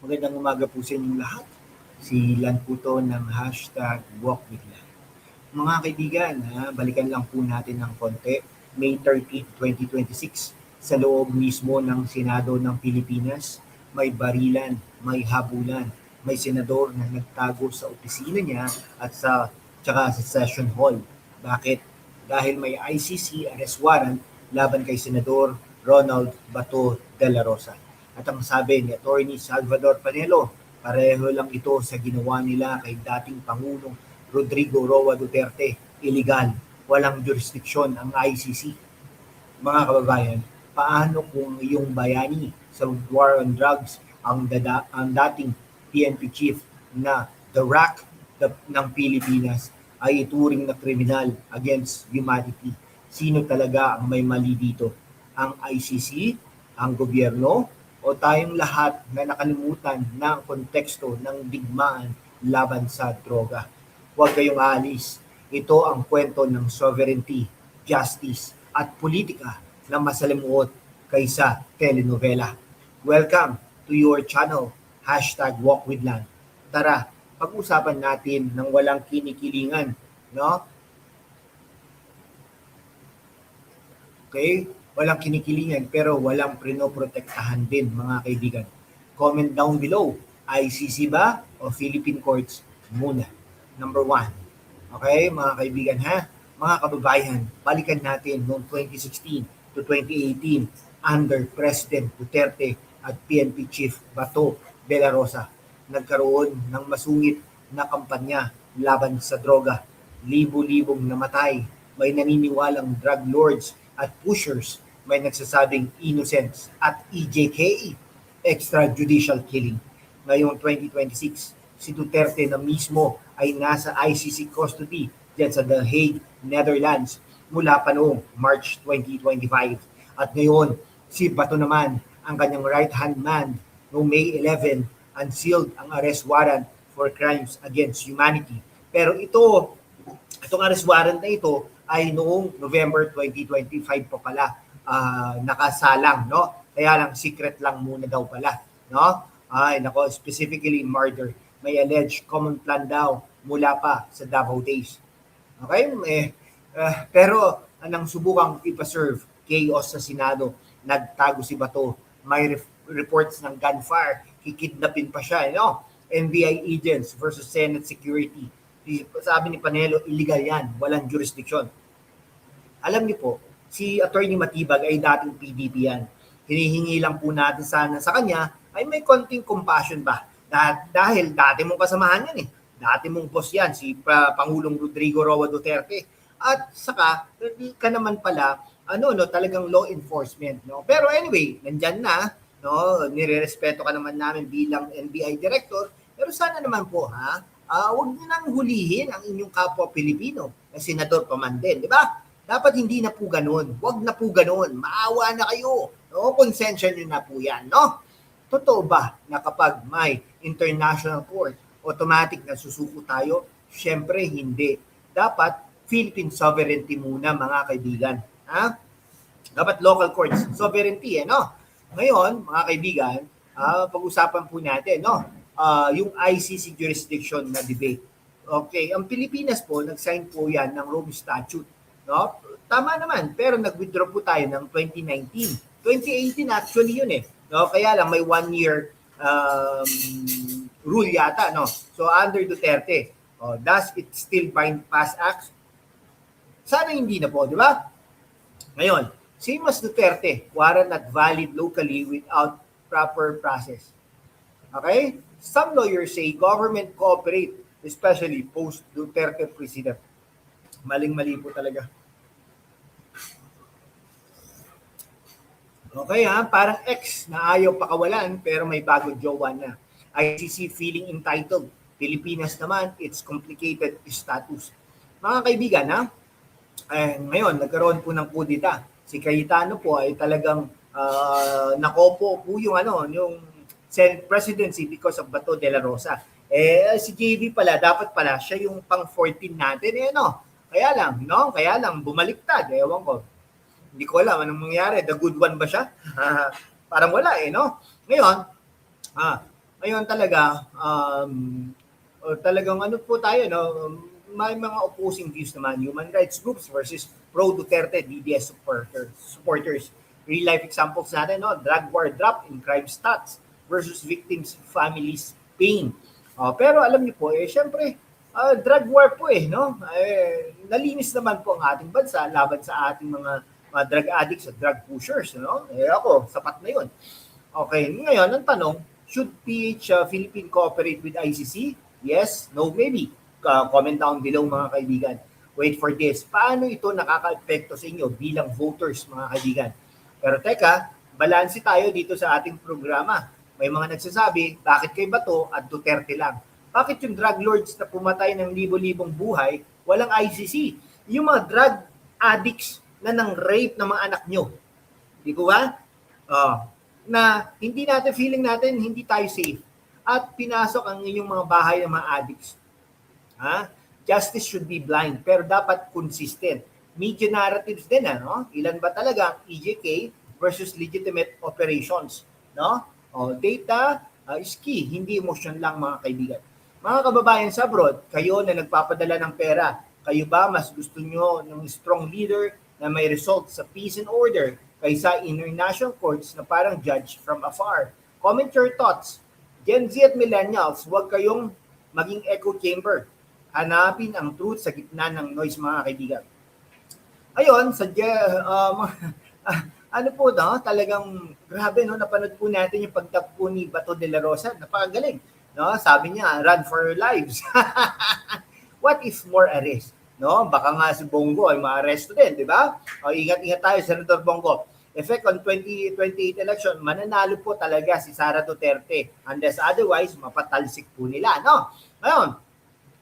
Magandang umaga po sa inyong lahat. Si Lan po to ng hashtag #WalkWithLan. Mga kaibigan, balikan lang po natin ng konti. May 13, 2026, sa loob mismo ng Senado ng Pilipinas, may barilan, may habulan, may senador na nagtago sa opisina niya at tsaka sa session hall. Bakit? Dahil may ICC arrest warrant laban kay Senador Ronald Bato de la Rosa. At ang sabi ni Attorney Salvador Panelo, pareho lang ito sa ginawa nila kay dating Pangulong Rodrigo Roa Duterte. Illegal, walang jurisdiksyon ang ICC. Mga kababayan, paano kung iyong bayani sa war on drugs ang dating PNP chief na The Rock ng Pilipinas ay ituring na kriminal against humanity? Sino talaga ang may mali dito? Ang ICC, ang gobyerno, o tayong lahat na nakalimutan ng konteksto ng digmaan laban sa droga? Huwag kayong aalis. Ito ang kwento ng sovereignty, justice, at politika na masalimuot kaysa telenovela. Welcome to your channel, #WalkWithLan. Tara, pag-usapan natin ng walang kinikilingan, no? Okay? Walang kinikilingan pero walang prinoprotektahan din, mga kaibigan. Comment down below, ICC ba o Philippine courts muna? Number 1. Okay, mga kaibigan ha? Mga kababayan, balikan natin noong 2016 to 2018 under President Duterte at PNP Chief Bato de la Rosa. Nagkaroon ng masungit na kampanya laban sa droga. Libo-libong namatay. May naniniwalang drug lords at pushers. May nagsasabing innocence at EJK, extrajudicial killing. Ngayong 2026, si Duterte na mismo ay nasa ICC custody dyan sa The Hague, Netherlands mula pa noong March 2025. At ngayon, si Bato naman, ang kanyang right-hand man, noong May 11, unsealed ang arrest warrant for crimes against humanity. Pero itong arrest warrant na ito ay noong November 2025 pa pala nakasalang, no? Kaya lang secret lang muna daw pala, no? Ay nako, specifically murder. May alleged common plan daw mula pa sa Davao days. Okay? Pero anong subukang ipa-serve chaos sa Senado, nagtago si Bato. May reports ng gunfire, kikidnapin pa siya, no? NBI agents versus Senate security. Sabi ni Panelo, illegal yan, walang jurisdiction. Alam niyo po, si Attorney Matibag ay dating PDP yan. Hinihingi lang po natin sana sa kanya ay may konting compassion ba? Dahil dati mong kasamahan yan eh. Dati mong boss yan, si Pangulong Rodrigo Roa Duterte. At saka, hindi ka naman pala, talagang law enforcement. No? Pero anyway, nandyan na, no? Nirerespeto ka naman namin bilang NBI director. Pero sana naman po, huwag niyo nang hulihin ang inyong kapwa Pilipino na senador pa man din, di ba? Dapat hindi na po ganun. Huwag na po ganun. Maawa na kayo. No? Konsensya nyo na po yan. No? Totoo ba na kapag may international court, automatic na susuko tayo? Siyempre, hindi. Dapat Philippine sovereignty muna, mga kaibigan. Dapat local courts, sovereignty. No? Ngayon, mga kaibigan, pag-usapan po natin, no? Yung ICC jurisdiction na debate. Okay, ang Pilipinas po, nag-sign po yan ng Rome Statute. No? Tama naman, pero nag-withdraw po tayo ng 2019. 2018 actually yun eh. No? Kaya lang may 1 year rule yata. No? So under Duterte, does it still bind past acts? Sana hindi na po, di ba? Ngayon, same as Duterte, warrant not valid locally without proper process. Okay? Some lawyers say government cooperate, especially post-Duterte president. Maling-mali po talaga. Okay parang ex na ayaw pakawalan pero may bagong jowa na. ICC feeling entitled. Pilipinas naman, it's complicated status. Mga kaibigan ngayon nagkaroon po ng kudita. Si Cayetano po ay talagang nakopo po yung Senate presidency because of Bato de la Rosa. Si JV pala, dapat pala siya yung pang 14 natin Kaya lang bumaliktad, ewan ko. Hindi ko alam anong mangyari. The good one ba siya? Parang wala no? Ngayon, Ngayon talaga, talagang ano po tayo, no? May mga opposing views naman, human rights groups versus pro-Duterte DDS supporters. Real-life examples natin, no? Drug war drop in crime stats versus victims' families' pain. Pero alam niyo po, syempre, drug war po no? Nalinis naman po ang ating bansa laban sa ating mga drug addicts at drug pushers, no? Ako, sapat na yun. Okay, ngayon, ang tanong, should Philippine cooperate with ICC? Yes, no, maybe. Comment down below mga kaibigan. Wait for this. Paano ito nakaka-epekto sa inyo bilang voters mga kaibigan? Pero teka, balanse tayo dito sa ating programa. May mga nagsasabi, bakit kay Bato at Duterte lang? Bakit yung drug lords na pumatay ng libo-libong buhay, walang ICC? Yung mga drug addicts na nang rape ng mga anak nyo. Di ko ba? Na hindi natin, feeling natin, hindi tayo safe. At pinasok ang inyong mga bahay ng mga addicts. Justice should be blind, pero dapat consistent. Media narratives din, no? Ilan ba talaga ang EJK versus legitimate operations, no? Data is key, hindi emotion lang mga kaibigan. Mga kababayan sa abroad, kayo na nagpapadala ng pera, kayo ba mas gusto nyo ng strong leader na may result sa peace and order kaysa international courts na parang judge from afar? Comment your thoughts. Gen Z at millennials, huwag kayong maging echo chamber. Hanapin ang truth sa gitna ng noise mga kaibigan. Ayun, ano po no, talagang grabe no, napanood po natin yung pagtagpo ni Bato de la Rosa, napakagaling. No, sabi niya, run for your lives. What if more arrest? No, baka nga si Bongo ay ma-arresto din, di ba? Ingat-ingat tayo, Senator Bongo. Effect on 2028 election, mananalo po talaga si Sara Duterte. Unless otherwise, mapatalsik po nila, no? Ngayon,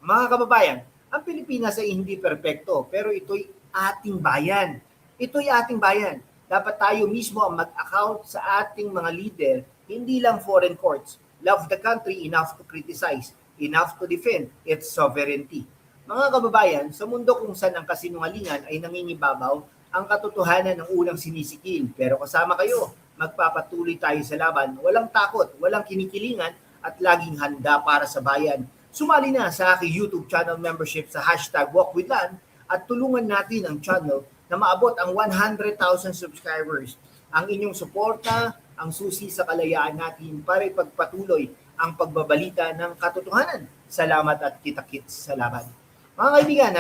mga kababayan, ang Pilipinas ay hindi perpekto, pero ito'y ating bayan. Ito'y ating bayan. Dapat tayo mismo ang mag-account sa ating mga leader, hindi lang foreign courts. Love the country enough to criticize, enough to defend its sovereignty. Mga kababayan, sa mundo kung saan ang kasinungalingan ay nangingibabaw, ang katotohanan ng unang sinisikil. Pero kasama kayo, magpapatuloy tayo sa laban. Walang takot, walang kinikilingan, at laging handa para sa bayan. Sumali na sa aking YouTube channel membership sa #WalkWithLan at tulungan natin ang channel na maabot ang 100,000 subscribers. Ang inyong suporta, ang susi sa kalayaan natin para ipagpatuloy ang pagbabalita ng katotohanan. Salamat at kita-kits sa laban. Mga kaibigan,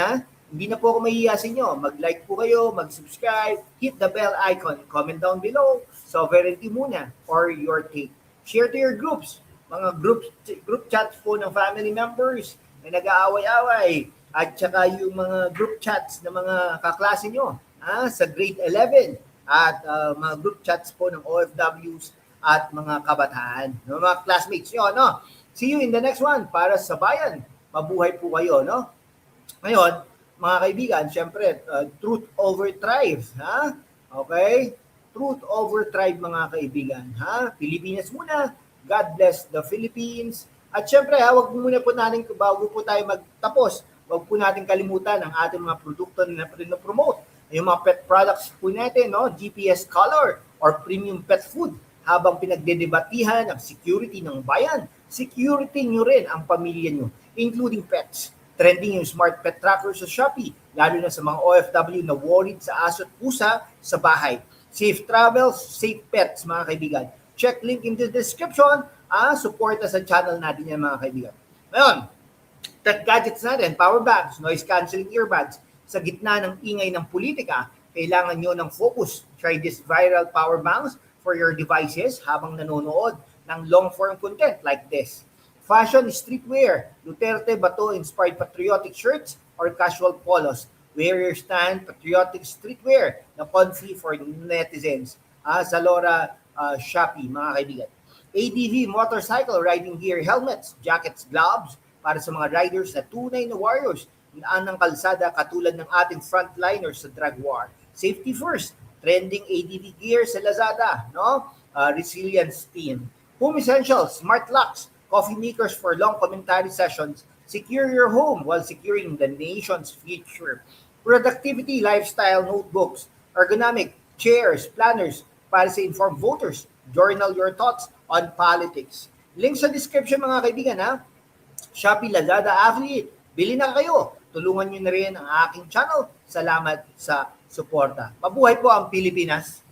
hindi na po ako mahihiya sa inyo. Mag-like po kayo, mag-subscribe, hit the bell icon, comment down below, sovereignty muna, or your take. Share to your groups, mga group chats po ng family members na nag-aaway-away, at saka yung mga group chats ng mga kaklase nyo sa grade 11, at mga group chats po ng OFWs at mga kabataan, no, mga classmates nyo, no? See you in the next one para sa bayan. Mabuhay po kayo, no? Ngayon, mga kaibigan, syempre, truth over tribe, Okay? Truth over tribe, mga kaibigan, Pilipinas muna. God bless the Philippines. At syempre, wag muna po natin, bago po tayo magtapos, wag po natin kalimutan ang ating mga produkto na promote. Yung mga pet products po natin, no? GPS Color or Premium Pet Food. Habang pinagdedebatihan ang security ng bayan, security nyo rin ang pamilya nyo, including pets. Trending yung smart pet tracker sa Shopee, lalo na sa mga OFW na worried sa aso at pusa sa bahay. Safe travels, safe pets, mga kaibigan. Check link in the description. Suporta sa channel natin yan, mga kaibigan. Ngayon, tech gadgets natin, power banks, noise cancelling earbuds. Sa gitna ng ingay ng politika, kailangan nyo ng focus. Try this viral power banks for your devices habang nanonood ng long-form content like this. Fashion streetwear, Duterte Bato inspired patriotic shirts or casual polos. Wear your stand, patriotic streetwear na comfy for netizens. Sa Laura Shopee, mga kaibigan. ADV motorcycle riding gear, helmets, jackets, gloves para sa mga riders na tunay na warriors ng kalsada katulad ng ating frontliners sa drug war. Safety first, trending ADV gear sa Lazada, no? Resilience team. Home essentials, smart locks, coffee makers for long commentary sessions. Secure your home while securing the nation's future. Productivity, lifestyle notebooks, ergonomic chairs, planners para sa informed voters. Journal your thoughts on politics. Link sa description mga kaibigan ha. Shopee, Lazada, Affiliate. Bili na kayo. Tulungan nyo na rin ang aking channel. Salamat sa suporta. Mabuhay po ang Pilipinas.